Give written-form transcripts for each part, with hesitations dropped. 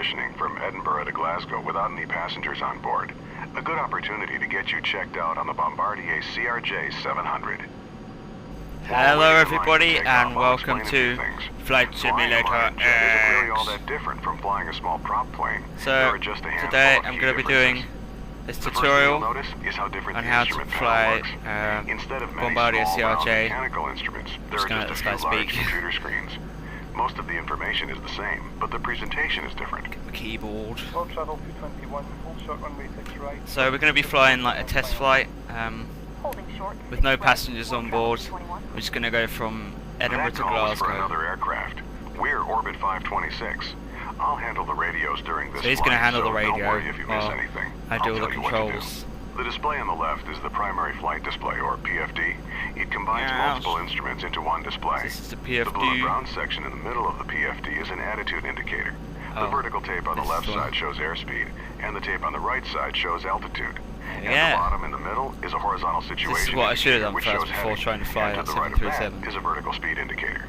positioning from Edinburgh to Glasgow without any passengers on board. A good opportunity to get you checked out on the Bombardier CRJ700. Hello everybody and welcome to Flight Simulator Isn't really all that different from flying a small prop plane. So today I'm going to be doing this tutorial on how to fly Bombardier CRJ. Just going to let this guy speak. Computer screens. Most of the information is the same, but the presentation is different. Get the keyboard. Travel 221, hold short runway 6 right. So we're going to be flying like a test flight with no passengers on board. We're just going to go from Edinburgh to Glasgow. For another aircraft. We're Orbit 526. I'll handle the radios during this So he's going to handle the radio. Don't worry if you miss anything. I do all the controls. The display on the left is the primary flight display, or PFD. It combines multiple instruments into one display. This is the PFD. The blue and brown section in the middle of the PFD is an attitude indicator. The vertical tape on the left side shows airspeed, and the tape on the right side shows altitude. And the bottom in the middle is a horizontal situation. This is what I should have done first before trying to fly that 737. Is a vertical speed indicator.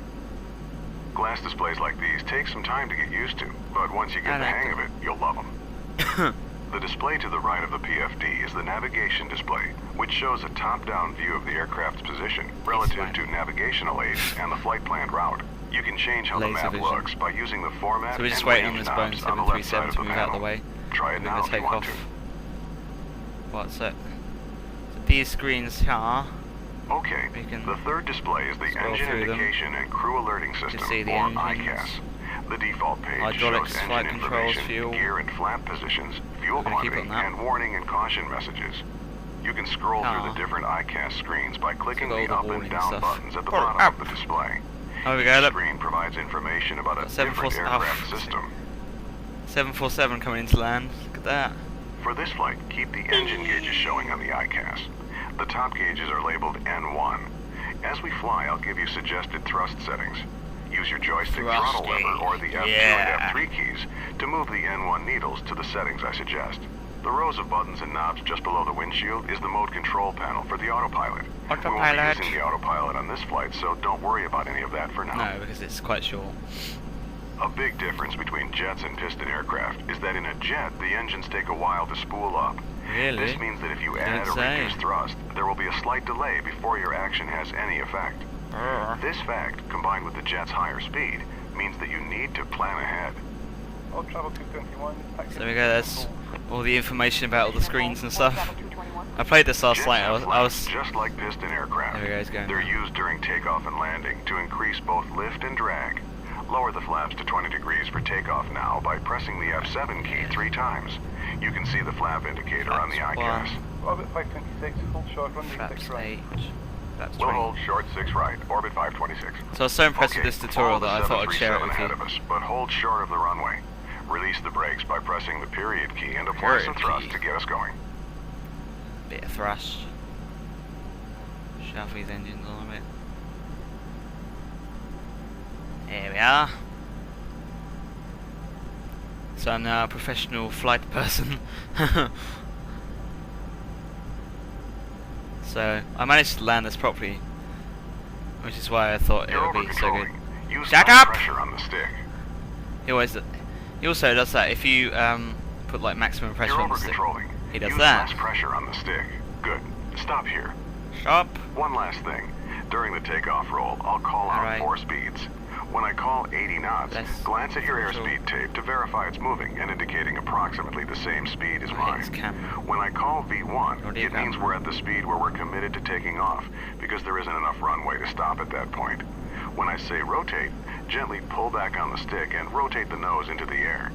Glass displays like these take some time to get used to, but once you get the hang of it, you'll love them. The display to the right of the PFD is the navigation display, which shows a top-down view of the aircraft's position relative to navigational aids and the flight planned route. You can change how the map looks by using the format. So we're just waiting on this Boeing 737 to move out of the way. Try it now if you want to. What's it? So these screens here. Okay, the third display is the engine indication and crew alerting system, or ICAS. The default page hydraulics, shows flight engine controls, information, fuel, gear and flap positions, fuel quantity, and warning and caution messages. You can scroll through the different ICAS screens by clicking the up and down buttons at the bottom of the display. Oh, we got Each screen provides information about a different aircraft system. 747 coming into land. Look at that. For this flight, keep the engine gauges showing on the ICAS. The top gauges are labeled N1. As we fly, I'll give you suggested thrust settings. Use your joystick throttle lever or the F2 and F3 keys to move the N1 needles to the settings I suggest. The rows of buttons and knobs just below the windshield is the mode control panel for the autopilot. We won't be using the autopilot on this flight, so don't worry about any of that for now. No, because it's quite short. A big difference between jets and piston aircraft is that in a jet, the engines take a while to spool up. Really? This means that if you add or reduce thrust, there will be a slight delay before your action has any effect. This fact, combined with the jet's higher speed, means that you need to plan ahead. Travel 221. So there we go, that's all the information about all the screens and stuff. I played this last night, I was just like piston aircraft. There we go, it's going. They're used during takeoff and landing to increase both lift and drag. Lower the flaps to 20 degrees for takeoff now by pressing the F7 key 3 times. You can see the flap indicator on the ICAS. Orbit 526, hold short runway 6 right. We'll hold short 6 right, Orbit 526. So I was so impressed with this tutorial that I thought I'd share it with you. Ahead of us, but hold short of the runway. Release the brakes by pressing the period key and apply some thrust to get us going. Bit of thrust. Shove these engines on a bit. There we are. So I'm now a professional flight person. So I managed to land this properly, which is why I thought it would be so good. Shut up! Pressure on the stick. He also does that if you put like maximum pressure on the stick. He does that. Less pressure on the stick. Good. Stop here. Stop. One last thing. During the takeoff roll, I'll call out 4 speeds. When I call 80 knots, glance at your airspeed tape to verify it's moving and indicating approximately the same speed as mine. When I call V1, it means we're at the speed where we're committed to taking off, because there isn't enough runway to stop at that point. When I say rotate, gently pull back on the stick and rotate the nose into the air.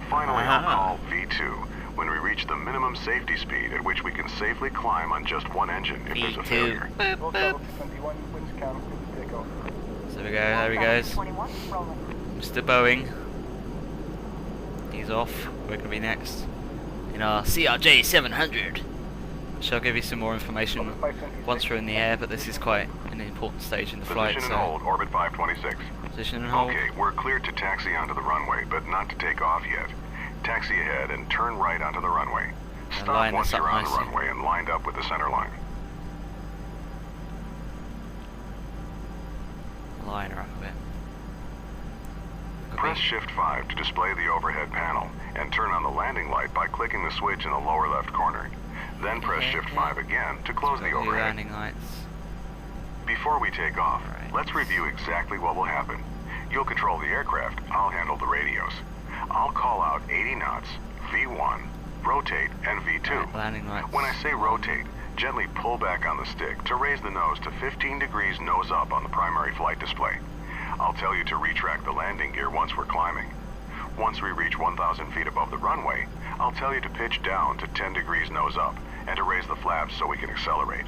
Finally, I'll call V2, when we reach the minimum safety speed at which we can safely climb on just one engine if there's a failure. So there we go, there he goes. Mr. Boeing. He's off. We're going to be next in our CRJ700. Which I'll give you some more information once we're in the air, but this is quite an important stage in the flight. Position and hold, Orbit 526. Position and hold. Okay, we're cleared to taxi onto the runway, but not to take off yet. Taxi ahead and turn right onto the runway. Stop once you're on the runway and lined up with the center line. Line her up a bit. Press Shift 5 to display the overhead panel and turn on the landing light by clicking the switch in the lower left corner. Then press Shift 5 again to close the overhead. Landing lights. Before we take off, let's review exactly what will happen. You'll control the aircraft, I'll handle the radios. I'll call out 80 knots, V1, rotate, and V2. Landing lights. When I say rotate, gently pull back on the stick to raise the nose to 15 degrees nose up on the primary flight display. I'll tell you to retract the landing gear once we're climbing. Once we reach 1,000 feet above the runway, I'll tell you to pitch down to 10 degrees nose up and to raise the flaps so we can accelerate.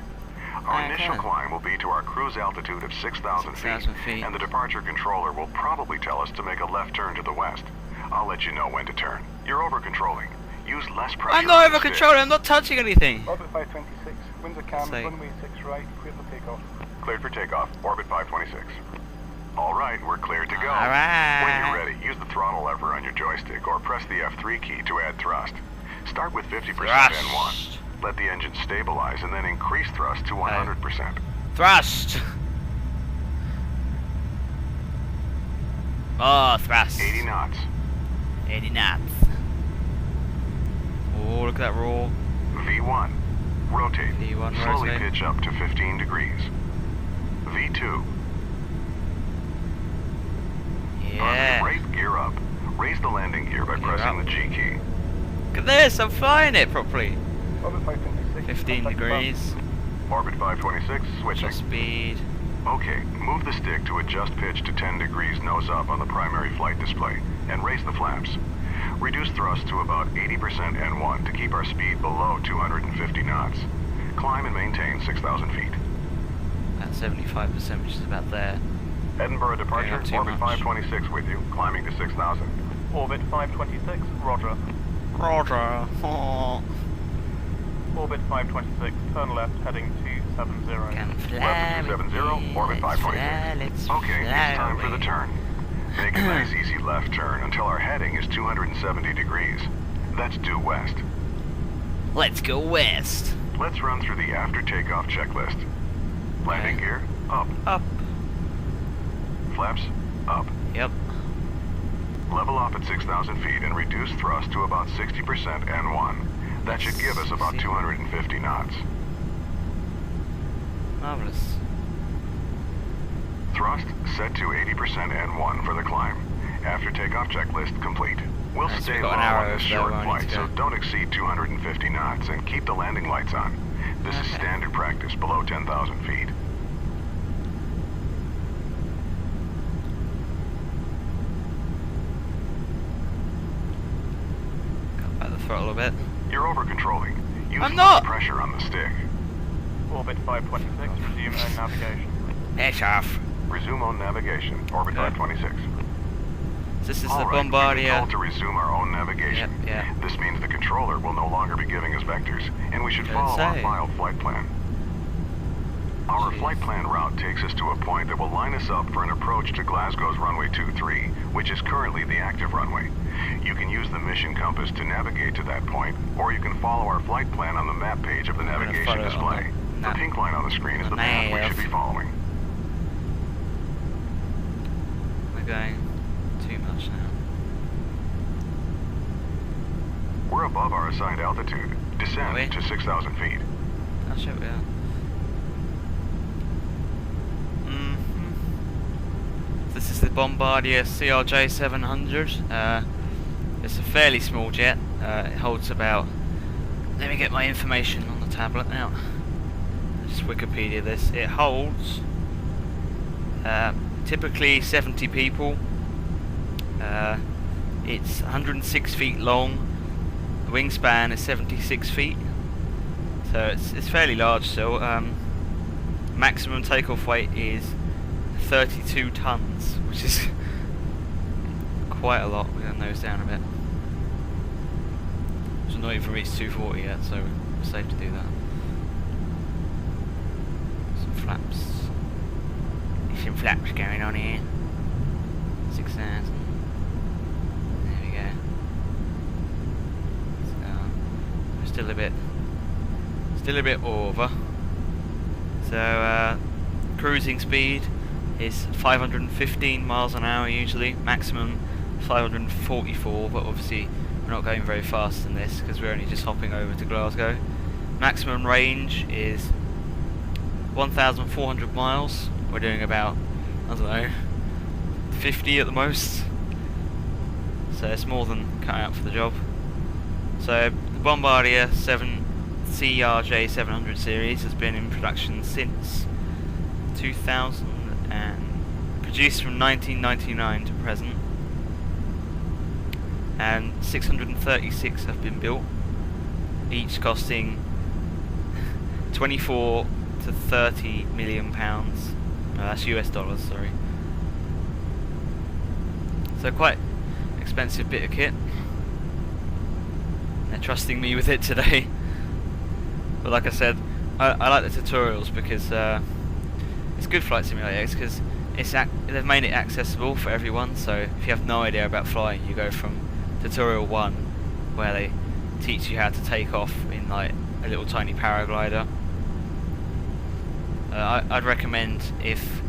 Our initial climb will be to our cruise altitude of 6,000 feet, and the departure controller will probably tell us to make a left turn to the west. I'll let you know when to turn. You're over-controlling. Use less pressure. I'm not over-controlling, I'm not touching anything. Orbit 526, winds are calm, runway 6 right, clear for takeoff. Cleared for takeoff, orbit 526. All right, we're cleared to go. All right. When you're ready, use the throttle lever on your joystick or press the F3 key to add thrust. Start with 50% N1. Let the engine stabilize and then increase thrust to 100%. Thrust! Oh, thrust. 80 knots. 80 knots. Oh, look at that roll. V1. Rotate. V1 Slowly rotate. pitch up to 15 degrees. V2. Yeah. Brake gear up. Raise the landing gear by pressing the G key. Look at this, I'm flying it properly. Orbit 526. 15 degrees. Orbit 526, switching. Adjust speed. Okay, move the stick to adjust pitch to 10 degrees nose up on the primary flight display, and raise the flaps. Reduce thrust to about 80% N1 to keep our speed below 250 knots. Climb and maintain 6,000 feet. At 75%, which is about there. Edinburgh departure, Not too orbit much. 526 with you, climbing to 6,000. Orbit 526, roger. Roger. Oh. Orbit 526, turn left, heading 270. Can fly Left with 270, me, orbit let's 526. fly, Okay, let's it's time for fly the turn. Make a nice easy left turn until our heading is 270 degrees. That's due west. Let's go west. Let's run through the after takeoff checklist. Landing gear, up. Up. Flaps, up. Yep. Level off at 6,000 feet and reduce thrust to about 60% N1. That should give us about 250 knots. Marvelous. Thrust set to 80% N1 for the climb. After takeoff checklist complete. We'll Nice, stay we've low got an on arrow this there short where I need flight, to so go. don't exceed 250 knots and keep the landing lights on. This is standard practice below 10,000 feet. Cut back the throttle a bit. You're over-controlling. Use I'm not! pressure on the stick. Orbit 526, resume own navigation. It's off. Resume on navigation. Orbit 526. This is the All right, we've been Bombardier. told to resume our own navigation. Yep, yeah. This means the controller will no longer be giving us vectors, and we should Don't follow our say. filed flight plan. Our Jeez. flight plan route takes us to a point that will line us up for an approach to Glasgow's runway 23, which is currently the active runway. You can use the mission compass to navigate to that point, or you can follow our flight plan on the map page of the gonna navigation follow it on display. the The map. pink line on the screen is the The path we map. should be following. We're going too much now. We're above our assigned altitude. Descend Are we? to 6,000 feet. I'll show we are. This is the Bombardier CRJ700. It's a fairly small jet. It holds about... Let me get my information on the tablet now. Just Wikipedia this. It holds typically 70 people. It's 106 feet long. The wingspan is 76 feet. So it's fairly large still. Maximum takeoff weight is 32 tons, which is quite a lot. We're going to nose down a bit. It's not even reached 240 yet, so we're safe to do that. Some flaps. There's some flaps going on here. 6,000. There we go. So, we're still a bit over. So, cruising speed is 515 miles an hour usually, maximum 544, but obviously we're not going very fast in this because we're only just hopping over to Glasgow. Maximum range is 1,400 miles. We're doing about, I don't know, 50 at the most. So it's more than cut out for the job. So the Bombardier CRJ700 series has been in production since 2000 and produced from 1999 to present, and 636 have been built, each costing 24 to 30 million pounds. No, that's US dollars, sorry. So quite expensive bit of kit. They're trusting me with it today. But like I said, I like the tutorials because it's good Flight Simulator because they've made it accessible for everyone. So if you have no idea about flying, you go from tutorial 1 where they teach you how to take off in like a little tiny paraglider. I'd recommend, if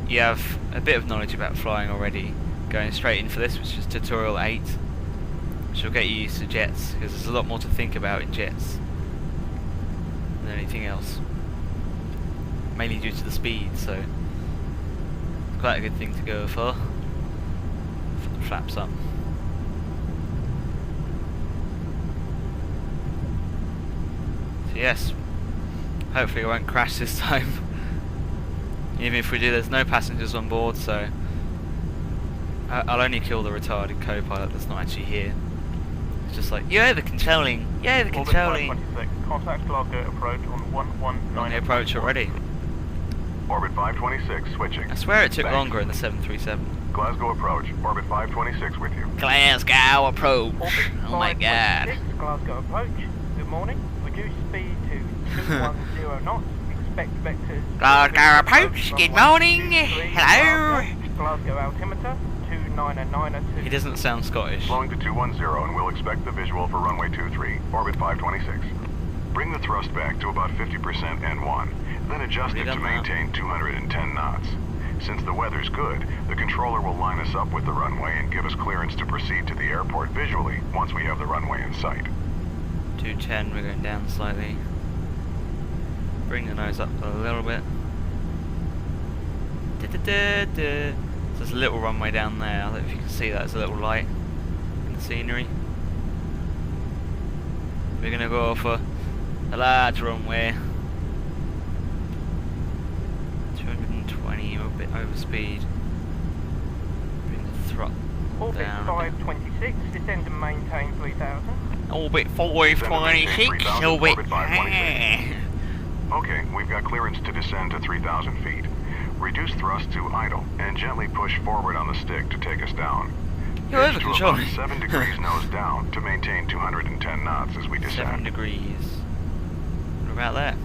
you have a bit of knowledge about flying already, going straight in for this, which is tutorial 8, which will get you used to jets, because there's a lot more to think about in jets than anything else, mainly due to the speed, so it's quite a good thing to go for the flaps up. So yes, hopefully it won't crash this time. Even if we do, there's no passengers on board, so I'll only kill the retarded co-pilot that's not actually here. It's just like, you're over controlling, you're over controlling. Contact Glasgow approach on 119. On the approach already. Orbit 526 switching. I swear it took longer in the 737. Glasgow approach, orbit 526 with you. Glasgow approach. Oh my god. Glasgow approach. Good morning. Reduce speed to 210 knots. Expect vectors. Glasgow approach. Good morning. Hello. Glasgow altimeter 29902. He doesn't sound Scottish. Slowing to 210 and we'll expect the visual for runway 23, orbit 526. Bring the thrust back to about 50% N1, then adjust it to maintain 210 knots. Since the weather's good, the controller will line us up with the runway and give us clearance to proceed to the airport visually once we have the runway in sight. 210, we're going down slightly. Bring the nose up a little bit. So there's a little runway down there. I don't know if you can see that, there's a little light in the scenery. We're going to go for a large runway. 220, we're a bit over speed. Bring the throttle down. Orbit 526, descend and maintain 3000. Orbit 526, orbit 526. Okay, we've got clearance to descend to 3,000 feet. Reduce thrust to idle and gently push forward on the stick to take us down. You're over control. 7 degrees nose down to maintain 210 knots as we descend. 7 degrees. What about that?